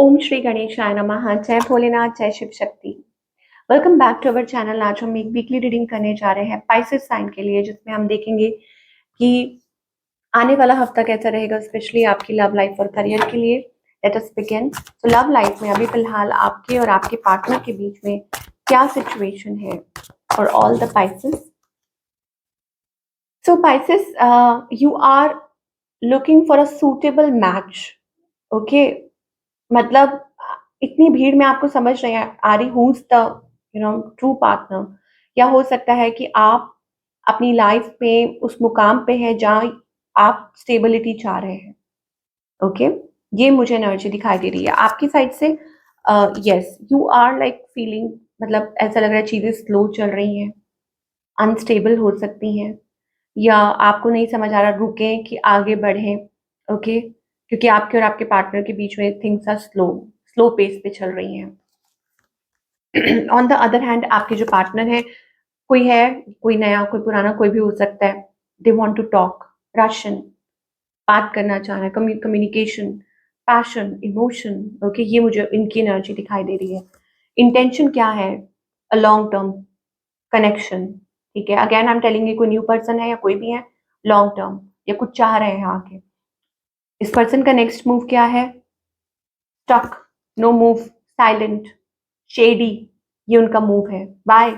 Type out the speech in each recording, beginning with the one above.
ओम श्री गणेशाय नमः। जय भोलेनाथ, जय Shiv Shakti. Welcome back to our channel. आज हम एक वीकली रीडिंग करने जा रहे हैं पाइसेस साइन के लिए, जिसमें हम देखेंगे कि आने वाला हफ्ता कैसा रहेगा, स्पेशली आपकी लव लाइफ और करियर के लिए। Let us begin. तो लव लाइफ में अभी फिलहाल आपके और आपके पार्टनर के बीच में क्या सिचुएशन है for all the Pisces. So Pisces, you are looking for a suitable match. Okay, मतलब इतनी भीड़ में आपको समझ नहीं आ रही हूज द ट्रू पार्टनर, या हो सकता है कि आप अपनी लाइफ में उस मुकाम पे है जहाँ आप स्टेबिलिटी चाह रहे हैं। ओके, ये मुझे एनर्जी दिखाई दे रही है आपकी साइड से। Yes, you are like feeling, मतलब ऐसा लग रहा है चीजें स्लो चल रही हैं, अनस्टेबल हो सकती हैं, या आपको नहीं समझ आ रहा रुकें कि आगे बढ़ें। ओके, क्योंकि आपके और आपके पार्टनर के बीच में things are slow slow pace पे चल रही हैं। ऑन द अदर हैंड, आपके जो पार्टनर है, कोई है, कोई नया, कोई पुराना, कोई भी हो सकता है। दे वांट टू टॉक, राशन, बात करना चाह रहे हैं, कम्युनिकेशन, पैशन, इमोशन। ओके, ये मुझे इनकी एनर्जी दिखाई दे रही है। इंटेंशन क्या है? A long term connection. ठीक है, again I am telling you, कोई न्यू पर्सन है या कोई भी है, लॉन्ग टर्म, या कुछ चाह रहे हैं आगे। इस पर्सन का नेक्स्ट मूव क्या है? Stuck, no move, silent, shady, ये उनका मूव है। By,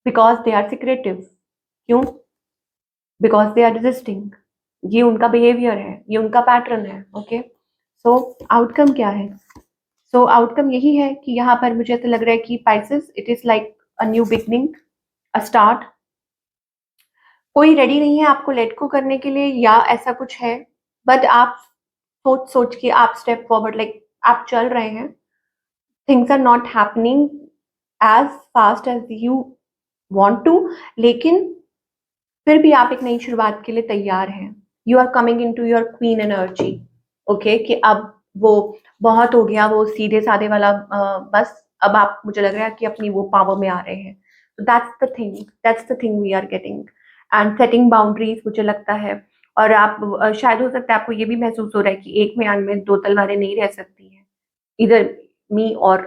because they are secretive. क्यों? Because they are resisting. ये उनका बिहेवियर है, ये उनका पैटर्न है। ओके, सो आउटकम क्या है? सो आउटकम यही है कि यहाँ पर मुझे ऐसा लग रहा है कि Pisces, it is like a new beginning, a start. कोई रेडी नहीं है आपको लेट को करने के लिए, या ऐसा कुछ है, बट आप सोच सोच के आप स्टेप फॉरवर्ड, लाइक आप चल रहे हैं। Things are not happening as fast as you want to, लेकिन फिर भी आप एक नई शुरुआत के लिए तैयार हैं। You are coming in to your queen energy. Okay, कि अब वो बहुत हो गया, वो सीधे साधे वाला, बस अब आप, मुझे लग रहा है कि अपनी वो पावर में आ रहे हैं। तो that's the thing we are getting. And setting boundaries, मुझे लगता है। और आप शायद हो सकता है आपको ये भी महसूस हो रहा है कि एक म्यान में दो तलवारें नहीं रह सकती हैं, इधर मी और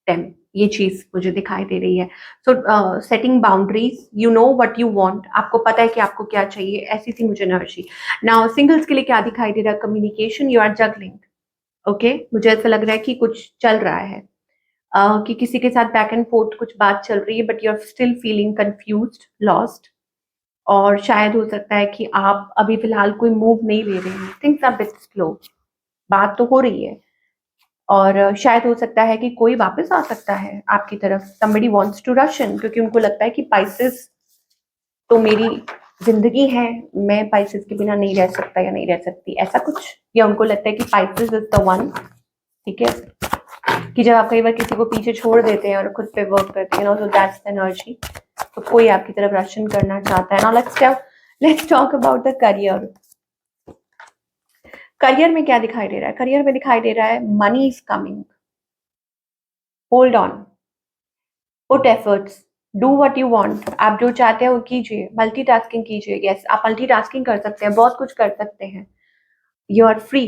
टेम, ये चीज मुझे दिखाई दे रही है। So setting boundaries, you know what you want, आपको पता है कि आपको क्या चाहिए, ऐसी सी मुझे एनर्जी। नाउ सिंगल्स के लिए क्या दिखाई दे रहा है? Communication, you are juggling. Okay, मुझे ऐसा लग रहा है कि कुछ चल रहा है, कि किसी के साथ बैक एंड फोर्थ कुछ बात चल रही है, but you are still feeling confused, lost. और शायद हो सकता है कि आप अभी फिलहाल कोई मूव नहीं ले रहे हैं, थिंग्स आर बिट स्लो। बात तो हो रही है, और शायद हो सकता है कि कोई वापस आ सकता है आपकी तरफ। somebody wants to rush in, क्योंकि उनको लगता है कि पाइसेस तो मेरी जिंदगी है, मैं पाइसेस के बिना नहीं रह सकता या नहीं रह सकती, ऐसा कुछ। या उनको लगता है कि पाइसेस इज द वन। ठीक है, कि जब आप कई बार किसी को पीछे छोड़ देते हैं और खुद पे वर्क करते हैं, सो दैट्स द एनर्जी। तो कोई आपकी तरफ रशन करना चाहता है ना। Let's talk about the career. Career में क्या दिखाई दे रहा है? करियर में दिखाई दे रहा है money is coming, hold on, put efforts, do what you want. आप जो चाहते हैं वो कीजिए, मल्टीटास्किंग कीजिए। यस, आप मल्टीटास्किंग कर सकते हैं, बहुत कुछ कर सकते हैं। You are free,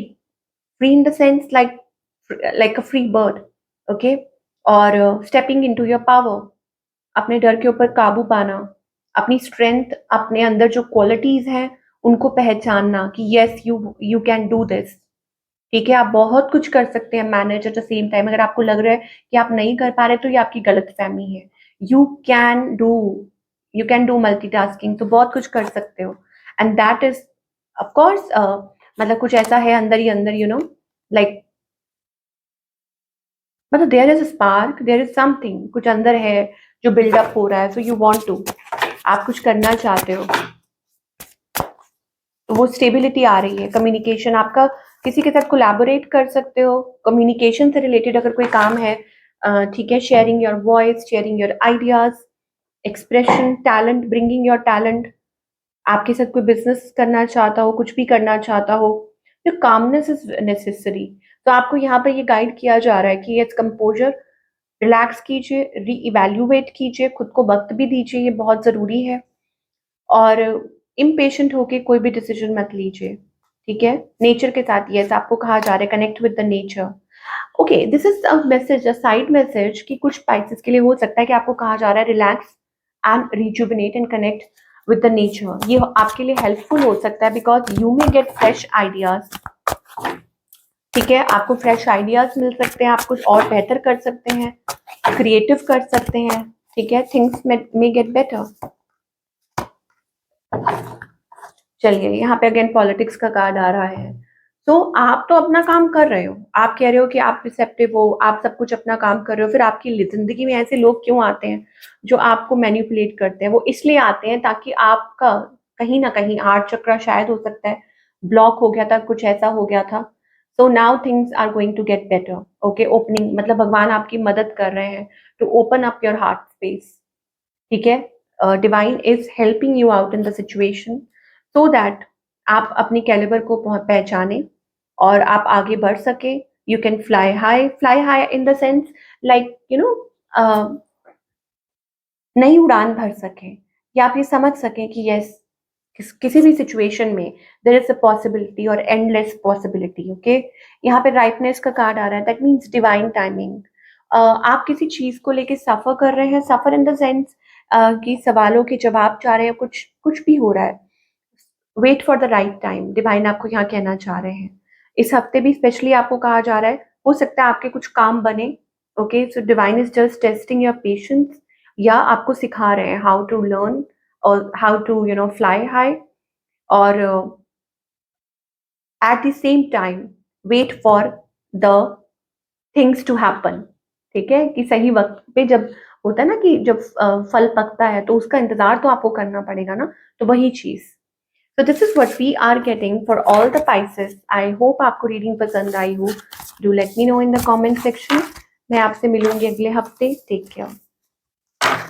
free in the sense like a free bird. Okay, और स्टेपिंग इनटू योर पावर, अपने डर के ऊपर काबू पाना, अपनी स्ट्रेंथ, अपने अंदर जो क्वालिटीज हैं उनको पहचानना कि yes, you can do this. ठीक है, आप बहुत कुछ कर सकते हैं manage eight the same time. अगर आपको लग रहा है कि आप नहीं कर पा रहे, तो ये आपकी गलतफहमी है। You can do you can do multitasking, तो बहुत कुछ कर सकते हो। And that is of course, मतलब कुछ ऐसा है अंदर ही अंदर, लाइक, मतलब there is a spark, there is something, कुछ अंदर है जो बिल्डअप हो रहा है। सो यू वांट टू, आप कुछ करना चाहते हो, तो वो स्टेबिलिटी आ रही है। कम्युनिकेशन आपका, किसी के साथ कोलैबोरेट कर सकते हो, कम्युनिकेशन से रिलेटेड अगर कोई काम है। ठीक है, sharing your voice, sharing your ideas, expression, talent, bringing your talent. आपके साथ कोई बिजनेस करना चाहता हो, कुछ भी करना चाहता हो, तो कामनेस इज नेसेसरी। तो आपको यहाँ पर ये गाइड किया जा रहा है कि इट्स कंपोजर, रिलैक्स कीजिए, री इवेल्युएट कीजिए, खुद को वक्त भी दीजिए, ये बहुत जरूरी है। और इम्पेशेंट होके कोई भी डिसीजन मत लीजिए। ठीक है, नेचर के साथ, यस, आपको कहा जा रहा है connect with the nature. Okay, this is a message, a side message कि कुछ स्पाइसेस के लिए हो सकता है कि आपको कहा जा रहा है relax and rejuvenate and connect with the nature. ये आपके लिए हेल्पफुल हो सकता है because you may gate fresh ideas. ठीक है, आपको फ्रेश आइडियाज मिल सकते हैं, आप कुछ और बेहतर कर सकते हैं, क्रिएटिव कर सकते हैं। ठीक है, थिंग्स मे गेट बेटर। चलिए, यहाँ पे अगेन पॉलिटिक्स का कार्ड आ रहा है। तो आप तो अपना काम कर रहे हो, आप कह रहे हो कि आप रिसेप्टिव हो, आप सब कुछ अपना काम कर रहे हो, फिर आपकी जिंदगी में ऐसे लोग क्यों आते हैं जो आपको मैनिपुलेट करते हैं? वो इसलिए आते हैं ताकि आपका कहीं ना कहीं हार्ट चक्र शायद हो सकता है ब्लॉक हो गया था, कुछ ऐसा हो गया था। So now things are going to get better. Okay, opening मतलब भगवान आपकी मदद कर रहे हैं to open up your heart space. ठीक है, divine is helping you out in the situation so that आप अपनी कैलिबर को पहचाने और आप आगे बढ़ सके। You can fly high in the sense like you know नई उड़ान भर सके, या आप ये समझ सकें कि यस किसी भी सिचुएशन में देर इज अ पॉसिबिलिटी और एंडलेस पॉसिबिलिटी। ओके, यहाँ पे राइटनेस का कार्ड आ रहा है, दैट मीन्स डिवाइन टाइमिंग। आप किसी चीज को लेके सफर कर रहे हैं, सफर इन द सेंस कि सवालों के जवाब चाह रहे हैं, कुछ कुछ भी हो रहा है, wait for the right time. Divine आपको यहाँ कहना चाह रहे हैं। इस हफ्ते भी स्पेशली आपको कहा जा रहा है, हो सकता है आपके कुछ काम बने। Okay, so divine is just testing your patience, या आपको सिखा रहे हैं हाउ टू लर्न और हाउ टू फ्लाई हाई, और at the same time wait for the things to happen. ठीक है, कि सही वक्त पे जब होता है ना कि जब फल पकता है तो उसका इंतजार तो आपको करना पड़ेगा ना, तो वही चीज। So this is what we are getting for all the Pisces. I hope आपको रीडिंग पसंद आई हो। Do let me know in the comment section. मैं आपसे मिलूंगी अगले हफ्ते। Take care.